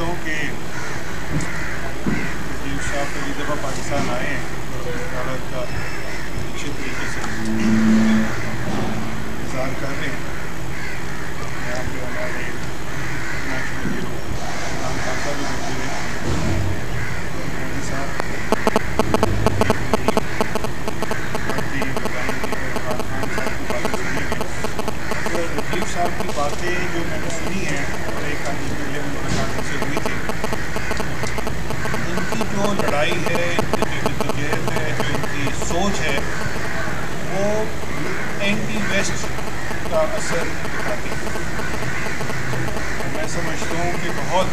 سمجھتا ہوں کہ نجیب صاحب پہلی دفعہ پاکستان آئے ہیں اور حالت کا اچھے طریقے سے انتظار کر رہے ہیں. یہاں پہ ہمارے نیشنل ہیرو عمران خان صاحب بھی موجود ہیں. مودی صاحب باتیں بتائیں گے اور عمران خان صاحب کی باتیں سنیں گے. اگر نجیب صاحب کی باتیں جو میں نے سنی ہیں اور ایک آدھ دن پہلے ملاقات سے ہوئی تھی, ان کی جو لڑائی ہے, ان کی جو جدوجہد ہے, جو ان کی سوچ ہے, وہ اینٹی ویسٹ کا اثر دکھاتی ہے. میں سمجھتا ہوں کہ بہت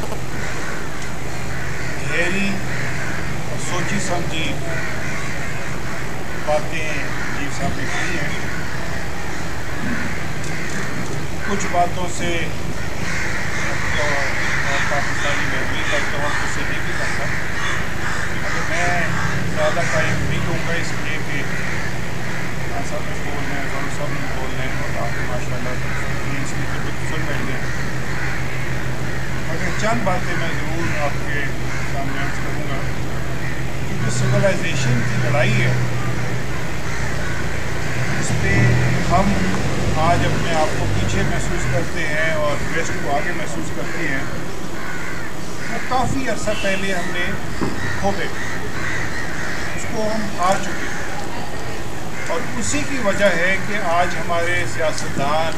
گہری اور سوچی سمجھی باتیں نجیب صاحب نے کی ہیں. کچھ باتوں سے پاکستانی میں بھی کرتا ہوں, کچھ سے نہیں بھی کرتا, مگر میں زیادہ قائم نہیں ہوں گا اس لیے کہ خان صاحب نے بول رہے ہیں, غور صاحب نے بول رہے ہیں اور آپ ماشاء اللہ اس کی سن بیٹھے ہیں. مگر چند باتیں میں ضرور آپ کے سامنے عرض کروں گا کہ جو سویلائزیشن کی لڑائی ہے, اس پہ ہم آج اپنے آپ کو پیچھے محسوس کرتے ہیں اور ویسٹ کو آگے محسوس کرتے ہیں, وہ کافی عرصہ پہلے ہم نے کھو بیٹھے, اس کو ہم ہار چکے ہیں. اور اسی کی وجہ ہے کہ آج ہمارے سیاستدان,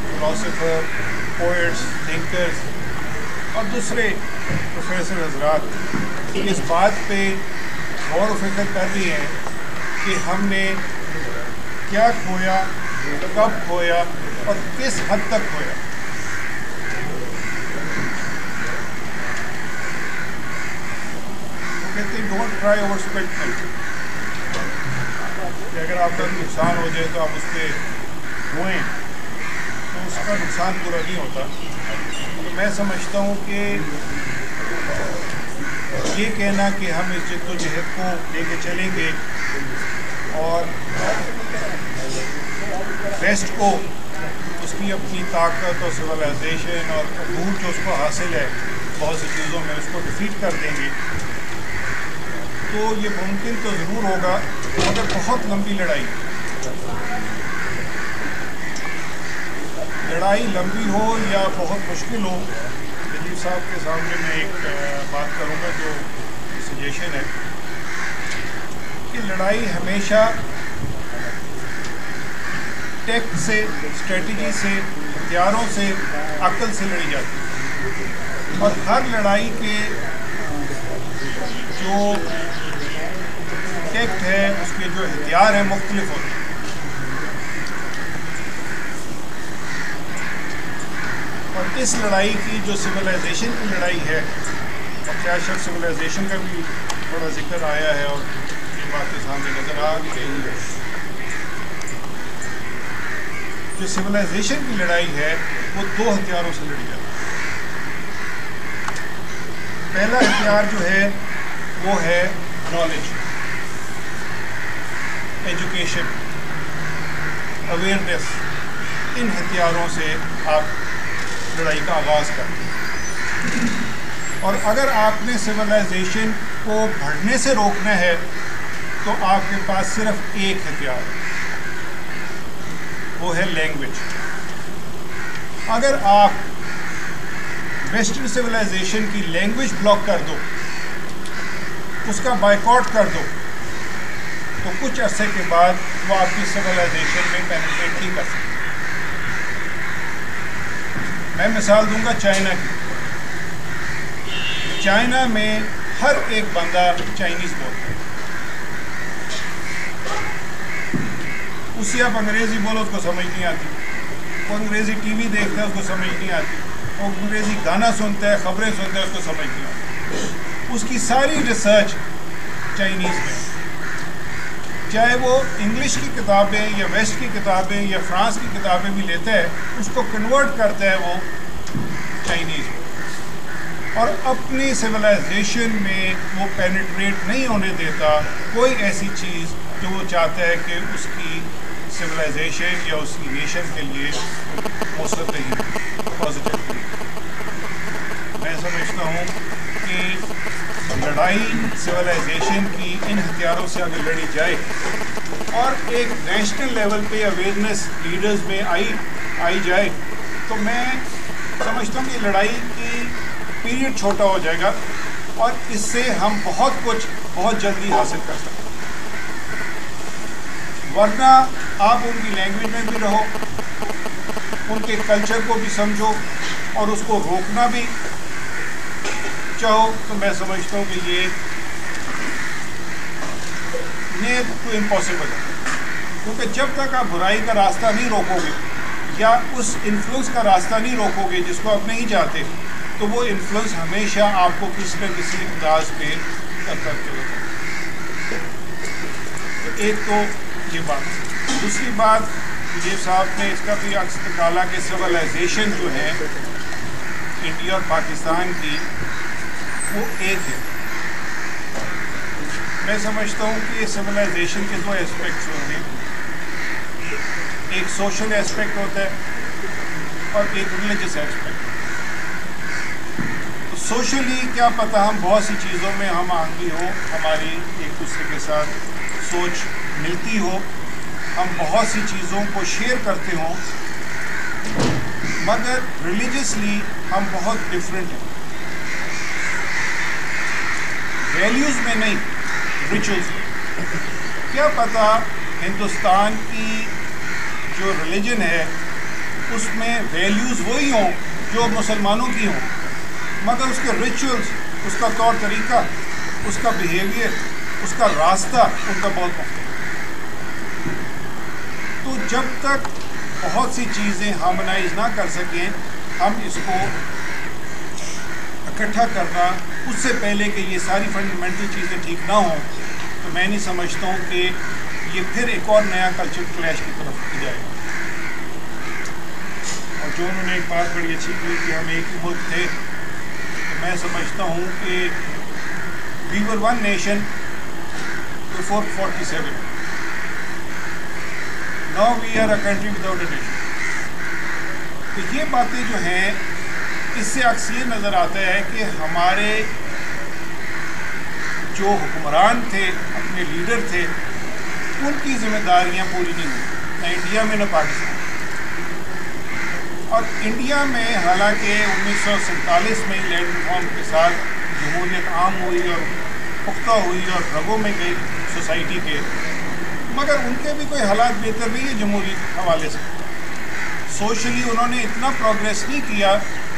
فلاسفر, پوئٹس, تھنکرز اور دوسرے پروفیسر حضرات اس بات پہ غور و فکر کر رہی ہیں کہ ہم نے کیا کھویا, کب کھویا اور کس حد تک کھویا. وہ کہتے ہیں ڈونٹ ٹرائی اوور اسپیکٹ, کہ اگر آپ کا نقصان ہو جائے تو آپ اس پہ ہوئیں تو اس کا نقصان پورا نہیں ہوتا. تو میں سمجھتا ہوں کہ یہ کہنا کہ ہم اس جد و جہد کو لے کے چلیں گے اور ویسٹ کو اس کی اپنی طاقت اور سویلائزیشن اور عبور جو اس کو حاصل ہے بہت سی چیزوں میں, اس کو ڈیفیٹ کر دیں گے, تو یہ ممکن تو ضرور ہوگا مگر بہت لمبی لڑائی لمبی ہو یا بہت مشکل ہو. نجیب صاحب کے سامنے میں ایک بات کروں گا جو سجیشن ہے کہ لڑائی ہمیشہ ٹیکٹ سے, اسٹریٹجی سے, ہتھیاروں سے, عقل سے لڑی جاتی ہے. اور ہر لڑائی کے جو ٹیکٹ ہے, اس کے جو ہتھیار ہیں, مختلف ہوتے ہیں. اور اس لڑائی کی جو سویلائزیشن کی لڑائی ہے, اور کیا شک سویلائزیشن کا بھی تھوڑا ذکر آیا ہے اور یہ باتیں سامنے نظر آ بھی رہی ہے, جو سویلائزیشن کی لڑائی ہے وہ دو ہتھیاروں سے لڑی جاتی ہے. پہلا ہتھیار جو ہے وہ ہے نالج, ایجوکیشن, اویئرنیس. ان ہتھیاروں سے آپ لڑائی کا آغاز کرتے ہیں. اور اگر آپ نے سویلائزیشن کو بڑھنے سے روکنا ہے تو آپ کے پاس صرف ایک ہتھیار ہے, وہ ہے لینگویج. اگر آپ ویسٹرن سویلائزیشن کی لینگویج بلاک کر دو, اس کا بائیکاٹ کر دو, تو کچھ عرصے کے بعد وہ آپ کی سویلائزیشن میں پینیٹریٹ نہیں کر سکتے. میں مثال دوں گا چائنا کی. چائنا میں ہر ایک بندہ چائنیز بولتا ہے. اس سے آپ انگریزی بولو اس کو سمجھ نہیں آتی, وہ انگریزی ٹی وی دیکھتا ہے اس کو سمجھ نہیں آتی, وہ انگریزی گانا سنتا ہے, خبریں سنتا ہے, اس کو سمجھ نہیں آتی. اس کی ساری ریسرچ چائنیز میں, چاہے وہ انگلش کی کتابیں یا ویسٹ کی کتابیں یا فرانس کی کتابیں بھی لیتا ہے, اس کو کنورٹ کرتا ہے وہ چائنیز میں. اور اپنی سویلائزیشن میں وہ پینیٹریٹ نہیں ہونے دیتا کوئی ایسی چیز جو وہ چاہتا ہے کہ اس کی سویلائزیشن یا اس کی نیشن کے لیے مثبت نہیں, پازیٹیو. میں سمجھتا سمجھتا ہوں کہ لڑائی سویلائزیشن کی ان ہتھیاروں سے اگر لڑی جائے اور ایک نیشنل لیول پہ اویئرنیس لیڈرز میں آئی جائے تو میں سمجھتا ہوں کہ لڑائی کی پیریڈ چھوٹا ہو جائے گا اور اس سے ہم بہت کچھ بہت جلدی حاصل کر سکتے ہیں. ورنہ آپ ان کی لینگویج میں بھی رہو, ان کے کلچر کو بھی سمجھو اور اس کو روکنا بھی چاہو تو میں سمجھتا ہوں کہ یہ نیئر ٹو امپاسبل ہے. کیونکہ جب تک آپ برائی کا راستہ نہیں روکو گے یا اس انفلوئنس کا راستہ نہیں روکو گے جس کو آپ نہیں چاہتے, تو وہ انفلوئنس ہمیشہ آپ کو کسی نہ کسی انداز پہ کرتے رہتا ہے. تو ایک تو یہ بات. دوسری بات یہ صاحب نے اس کا بھی عکس نکالا کہ سویلائزیشن جو ہے انڈیا اور پاکستان کی وہ ایک ہے. میں سمجھتا ہوں کہ سویلائزیشن کے دو اسپیکٹس ہوتے ہیں, ایک سوشل اسپیکٹ ہوتا ہے اور ایک ریلیجس اسپیکٹ. تو سوشلی کیا پتہ ہم بہت سی چیزوں میں ہم آہنگی ہو, ہماری ایک دوسرے کے ساتھ سوچ ملتی ہو, ہم بہت سی چیزوں کو شیئر کرتے ہوں, مگر ریلیجسلی ہم بہت ڈفرینٹ ہیں. ویلیوز میں نہیں, ریچولز میں. کیا پتہ ہندوستان کی جو ریلیجن ہے اس میں ویلیوز وہی ہوں جو مسلمانوں کی ہوں, مگر اس کے ریچولز, اس کا طور طریقہ, اس کا بیہیویئر, اس کا راستہ ان کا بہت مختلف. تو جب تک بہت سی چیزیں ہارمونائز نہ کر سکیں, ہم اس کو اکٹھا کرنا اس سے پہلے کہ یہ ساری فنڈامنٹل چیزیں ٹھیک نہ ہوں, تو میں نہیں سمجھتا ہوں کہ یہ پھر ایک اور نیا کلچر کلیش کی طرف جائے گا. اور جو انہوں نے ایک بات بڑی اچھی کی کہ ہم ایک ہی ملک تھے, تو میں سمجھتا ہوں کہ وی ور one nation before 47. Now we are a country without a nation. تو یہ باتیں جو ہیں اس سے اکثر یہ نظر آتا ہے کہ ہمارے جو حکمران تھے, اپنے لیڈر تھے, ان کی ذمہ داریاں پوری نہیں ہوئی, نہ انڈیا میں نہ پاکستان. اور انڈیا میں حالانکہ 1947 میں لینڈ ریفارم کے ساتھ جمہوریت عام ہوئی اور پختہ ہوئی اور رگوں میں گئی سوسائٹی کے, مگر ان کے بھی کوئی حالات بہتر نہیں ہے جمہوریت حوالے سے. سوشلی انہوں نے اتنا پروگریس نہیں کیا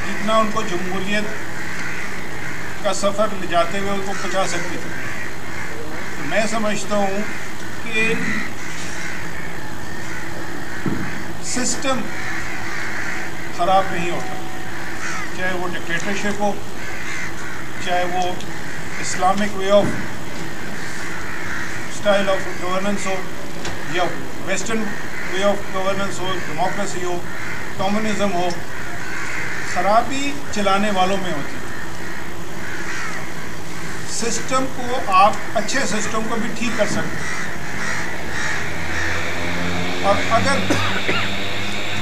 جتنا ان کو جمہوریت کا سفر لے جاتے ہوئے ان کو پہنچا سکتی تھی. تو میں سمجھتا ہوں کہ سسٹم خراب نہیں ہوتا, چاہے وہ ڈکٹیٹرشپ ہو, چاہے وہ Islamic way of style of governance ہو, یا ویسٹرن وے آف گورننس ہو, ڈیموکریسی ہو, کمیونزم ہو. خرابی چلانے والوں میں ہوتی ہے. سسٹم کو آپ اچھے سسٹم کو بھی ٹھیک کر سکتے ہیں, اور اگر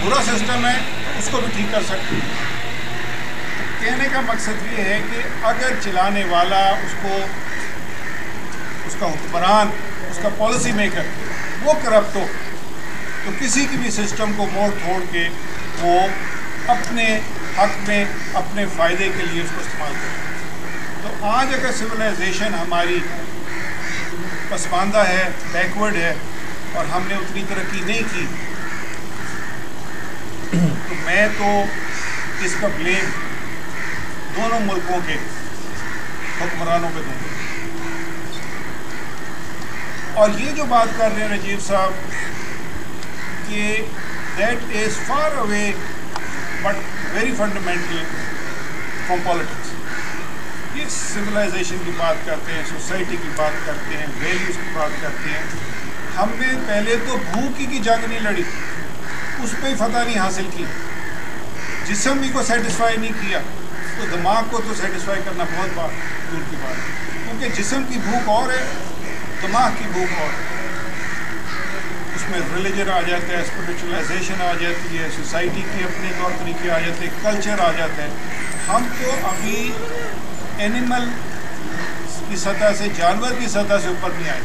برا سسٹم ہے اس کو بھی ٹھیک کر سکتے ہیں. کہنے کا مقصد یہ ہے کہ اگر چلانے والا, اس کا حکمران, اس کا پالیسی میکر وہ کرپٹ ہو, تو کسی کی بھی سسٹم کو موڑ توڑ کے وہ اپنے حق میں, اپنے فائدے کے لیے اس کو استعمال کرے. تو آج اگر سویلائزیشن ہماری پسماندہ ہے, بیکورڈ ہے, اور ہم نے اتنی ترقی نہیں کی, تو میں تو اس کا بلیم دونوں ملکوں کے حکمرانوں پہ دوں گا. اور یہ جو بات کر رہے ہیں رجیو صاحب کہ that is far away but very fundamental from politics. یہ سویلائزیشن کی بات کرتے ہیں, سوسائٹی کی بات کرتے ہیں, ویلیوز کی بات کرتے ہیں. ہم نے پہلے تو بھوک کی جنگ نہیں لڑی, اس پہ ہی فتح نہیں حاصل کی. جسم ہی کو سیٹسفائی نہیں کیا تو دماغ کو تو سیٹسفائی کرنا بہت دور کی بات ہے. کیونکہ جسم کی بھوک اور ہے, دماغ کی بھوک اور ہے. اس میں ریلیجن آ جاتا ہے, اسپرچولائزیشن آ جاتی ہے, سوسائٹی کے اپنے طور طریقے آ جاتے ہیں, کلچر آ جاتا ہے. ہم تو ابھی اینیمل کی سطح سے، جانور کی سطح سے اوپر نہیں آئے،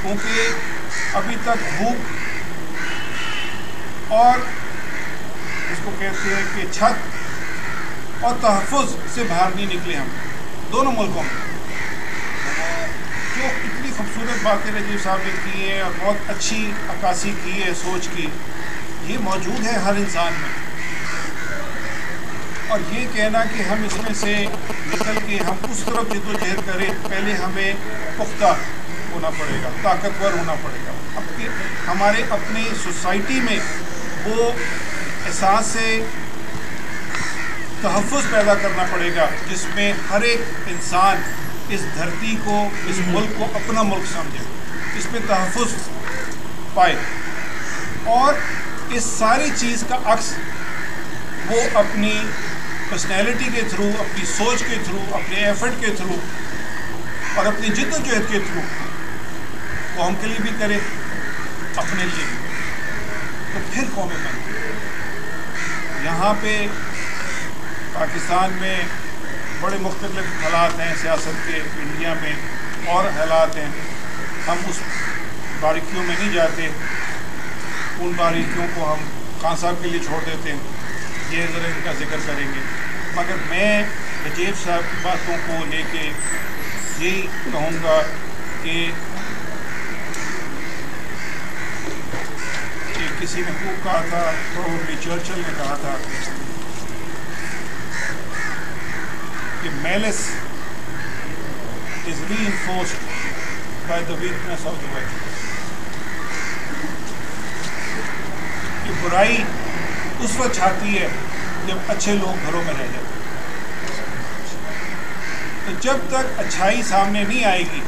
کیونکہ ابھی تک بھوک اور اس کو کہتے ہیں کہ چھت اور تحفظ سے باہر نہیں نکلے ہم دونوں ملکوں میں. جو اتنی خوبصورت باتیں رجیب صاحب نے کی ہیں اور بہت اچھی عکاسی کی ہے سوچ کی، یہ موجود ہے ہر انسان میں. اور یہ کہنا کہ ہم اس میں سے نکل کے ہم اس طرف جد و جہد کریں، پہلے ہمیں پختہ ہونا پڑے گا، طاقتور ہونا پڑے گا. ہمارے اپنی سوسائٹی میں وہ احساس تحفظ پیدا کرنا پڑے گا، جس میں ہر ایک انسان اس دھرتی کو، اس ملک کو اپنا ملک سمجھے، اس میں تحفظ پائے، اور اس ساری چیز کا عکس وہ اپنی پرسنالٹی کے تھرو، اپنی سوچ کے تھرو، اپنے ایفرٹ کے تھرو اور اپنی جد و جہد کے تھرو قوم کے لیے بھی کرے، اپنے لیے بھی، تو پھر قومیں بنتی. یہاں پہ پاکستان میں بڑے مختلف حالات ہیں سیاست کے، انڈیا میں اور حالات ہیں. ہم اس باریکیوں میں نہیں جاتے، ان باریکیوں کو ہم خان صاحب کے لیے چھوڑ دیتے ہیں، یہ ذرا ان کا ذکر کریں گے. مگر میں رجیب صاحب کی باتوں کو لے کے یہی کہوں گا کہ کسی نے خوب کہا تھا، پروبلی چرچل نے کہا تھا کہ malice is reinforced by the weakness of the wealth. کہ برائی اس وقت چھاتی ہے جب اچھے لوگ گھروں میں رہ جاتے ہیں. تو جب تک اچھائی سامنے نہیں آئے گی،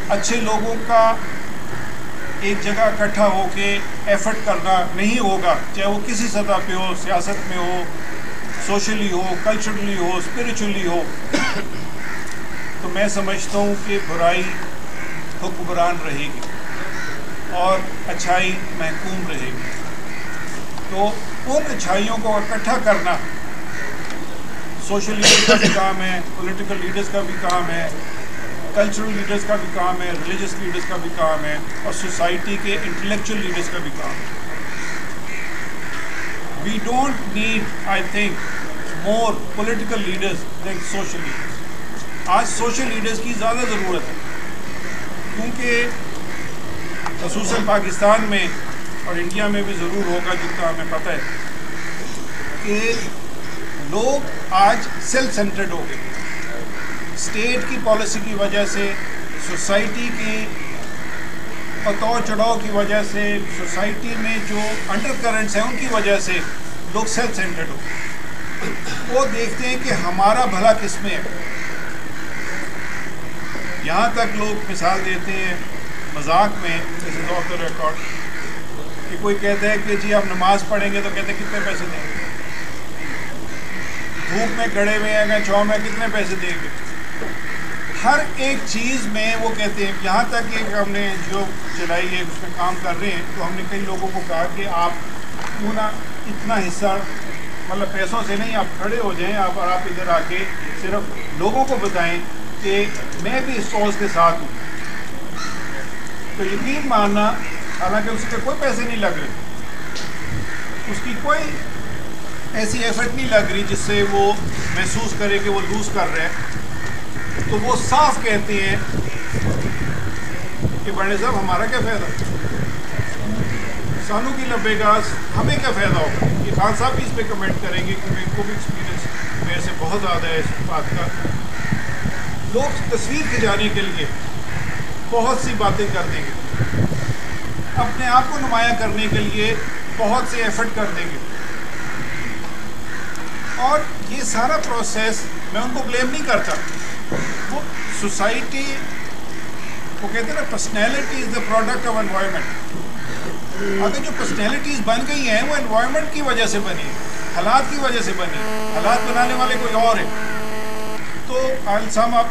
اچھے لوگوں کا ایک جگہ اکٹھا ہو کے ایفرٹ کرنا نہیں ہوگا، چاہے وہ کسی سطح پہ ہو، سیاست میں ہو، سوشلی ہو، کلچرلی ہو، اسپریچولی ہو، تو میں سمجھتا ہوں کہ برائی حکمران رہے گی اور اچھائی محکوم رہے گی. تو ان اچھائیوں کو اکٹھا کرنا سوشل لیڈر کا بھی کام ہے، پولیٹیکل لیڈرز کا بھی کام ہے، کلچرل لیڈرز کا بھی کام ہے، ریلیجس لیڈرز کا بھی کام ہے، اور سوسائٹی کے انٹلیکچوئل لیڈرز کا بھی کام ہے. We don't need I think more political leaders than social leaders. آج سوشل لیڈرز کی زیادہ ضرورت ہے، کیونکہ خصوصاً پاکستان میں اور انڈیا میں بھی ضرور ہوگا جتنا ہمیں پتہ ہے کہ لوگ آج سیلف سینٹرڈ ہو گئے. اسٹیٹ کی پالیسی کی وجہ سے، سوسائٹی کی اتاؤ چڑھاؤ کی وجہ سے، سوسائٹی میں جو انڈر کرنٹس ہیں ان کی وجہ سے لوگ سیلف سینٹرڈ ہو گئے. وہ دیکھتے ہیں کہ ہمارا بھلا کس میں ہے. یہاں تک لوگ مثال دیتے ہیں مذاق میں، دس از آف دا ریکارڈ، کہ کوئی کہتا ہے کہ جی آپ نماز پڑھیں گے تو کہتے ہیں کتنے پیسے دیں گے. دھوپ میں کھڑے ہوئے ہیں چھاؤں میں کتنے پیسے دیں گے. ہر ایک چیز میں وہ کہتے ہیں. یہاں تک کہ ہم نے جو چلائی ہے اس میں کام کر رہے ہیں تو ہم نے کئی لوگوں کو کہا کہ آپ کیوں نہ اتنا حصہ، مطلب پیسوں سے نہیں، آپ کھڑے ہو جائیں آپ، اور آپ ادھر آ کے صرف لوگوں کو بتائیں کہ میں بھی اس کاز کے ساتھ ہوں. تو یقین ماننا، حالانکہ اس کے کوئی پیسے نہیں لگ رہے، اس کی کوئی ایسی ایفرٹ نہیں لگ رہی جس سے وہ محسوس کرے کہ وہ لوز کر رہے ہیں، تو وہ صاف کہتے ہیں کہ بڑے صاحب ہمارا کیا فائدہ، سانو کی لبے گا، ہمیں کیا فائدہ ہوگا. یہ خان صاحب بھی اس پہ کمنٹ کریں گے کیونکہ ان کو بھی ایکسپیرینس میرے سے بہت زیادہ ہے اس بات کا. لوگ تصویر کھنچانے کے لیے بہت سی باتیں کر دیں گے، اپنے آپ کو نمایاں کرنے کے لیے بہت سے ایفرٹ کر دیں گے، اور یہ سارا پروسیس میں ان کو بلیم نہیں کرتا. وہ سوسائٹی وہ کہتے ہیں نا، personality is the product of environment. اگر جو پرسنالٹیز بن گئی ہیں وہ انوائرمنٹ کی وجہ سے بنی، حالات کی وجہ سے بنی، حالات بنانے والے کوئی اور ہے. تو السام آپ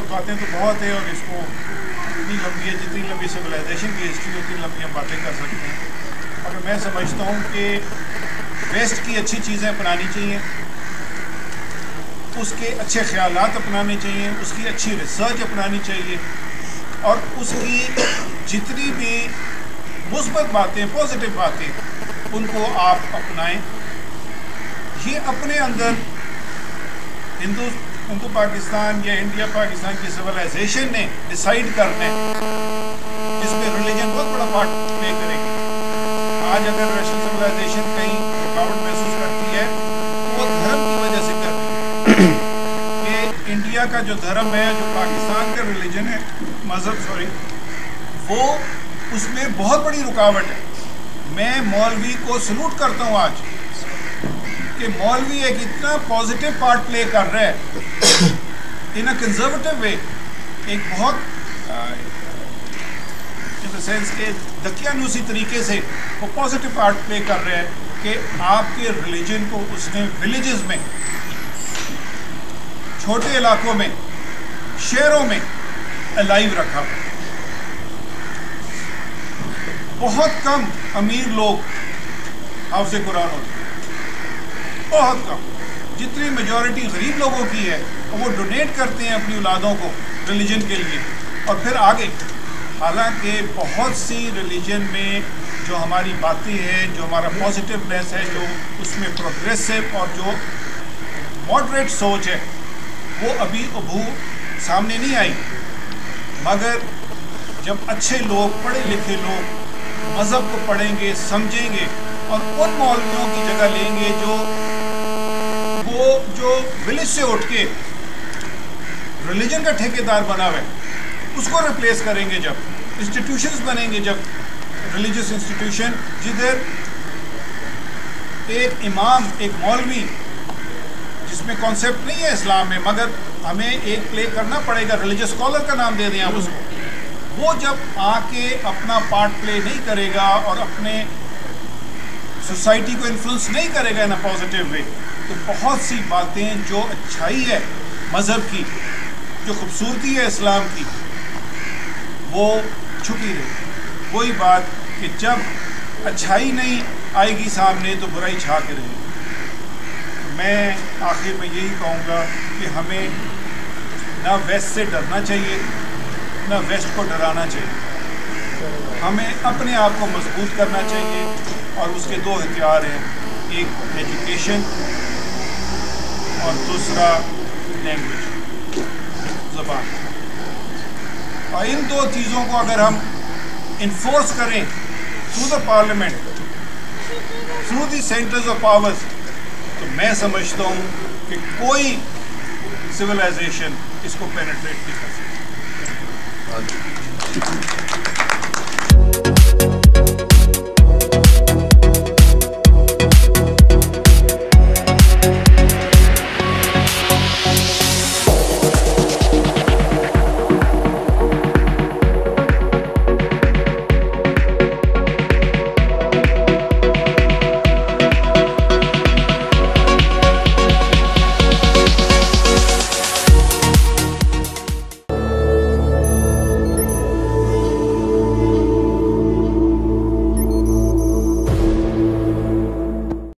باتیں تو بہت ہیں اور اس کو اتنی لمبی ہے، جتنی لمبی سویلائزیشن کی ہسٹری اتنی لمبی ہم باتیں کر سکتے ہیں. مگر میں سمجھتا ہوں کہ ویسٹ کی اچھی چیزیں اپنانی چاہیے، اس کے اچھے خیالات اپنانے چاہیے، اس کی اچھی ریسرچ اپنانی چاہیے، اور اس کی جتنی بھی مثبت باتیں، پازیٹیو باتیں، ان کو آپ اپنائیں۔ یہ اپنے اندر ہندو پاکستان یا انڈیا پاکستان کی سویلائزیشن نے ڈیسائیڈ کرنا ہے، جس میں ریلیجن بہت بڑا پارٹ پلے کرے گی۔ آج اگر ویسٹرن سویلائزیشن کہیں رکاوٹ محسوس کرتی ہے تو وہ دھرم کی وجہ سے کرتی ہے کہ انڈیا کا جو دھرم ہے، جو پاکستان کا ریلیجن ہے، مذہب وہ اس میں بہت بڑی رکاوٹ ہے۔ میں مولوی کو سلوٹ کرتا ہوں آج کہ مولوی ایک اتنا پازیٹیو پارٹ پلے کر رہا ہے ان اے کنزرویٹو وے، ایک بہت ان دا سینس کہ دقیانوسی طریقے سے وہ پازیٹیو پارٹ پلے کر رہا ہے کہ آپ کے ریلیجن کو اس نے ولیجز میں، چھوٹے علاقوں میں، شہروں میں الائیو رکھا۔ بہت کم امیر لوگ حافظ قرآن ہوتے ہیں، بہت کم۔ جتنی میجورٹی غریب لوگوں کی ہے وہ ڈونیٹ کرتے ہیں اپنی اولادوں کو ریلیجن کے لیے اور پھر آگے۔ حالانکہ بہت سی ریلیجن میں جو ہماری باتیں ہیں، جو ہمارا پازیٹیونیس ہے، جو اس میں پروگریسو اور جو ماڈریٹ سوچ ہے، وہ ابھی سامنے نہیں آئی۔ مگر جب اچھے لوگ، پڑھے لکھے لوگ مذہب کو پڑھیں گے، سمجھیں گے اور ان مولویوں کی جگہ لیں گے جو ولیج سے اٹھ کے ریلیجن کا ٹھیکیدار بنا ہوا ہے، اس کو ریپلیس کریں گے۔ جب انسٹیٹیوشنز بنیں گے، جب ریلیجس انسٹیٹیوشن جدھر ایک امام، ایک مولوی، جس میں کانسیپٹ نہیں ہے اسلام میں، مگر ہمیں ایک پلے کرنا پڑے گا، ریلیجس اسکالر کا نام دے دیں آپ اس کو، وہ جب آ کے اپنا پارٹ پلے نہیں کرے گا اور اپنے سوسائٹی کو انفلوئنس نہیں کرے گا ان اے پازیٹیو وے، تو بہت سی باتیں جو اچھائی ہے مذہب کی، جو خوبصورتی ہے اسلام کی، وہ چھپی رہے۔ وہی بات کہ جب اچھائی نہیں آئے گی سامنے تو برائی چھا کے رہے گی۔ میں آخر میں یہی کہوں گا کہ ہمیں نہ ویسٹ سے ڈرنا چاہیے، نہ ویسٹ کو ڈرانا چاہیے۔ ہمیں اپنے آپ کو مضبوط کرنا چاہیے، اور اس کے دو ہتھیار ہیں، ایک ایجوکیشن اور دوسرا لینگویج، زبان۔ اور ان دو چیزوں کو اگر ہم انفورس کریں through the parliament, through the centres of powers, تو میں سمجھتا ہوں کہ کوئی سویلائزیشن اس کو پینیٹریٹ نہیں کر سکتی۔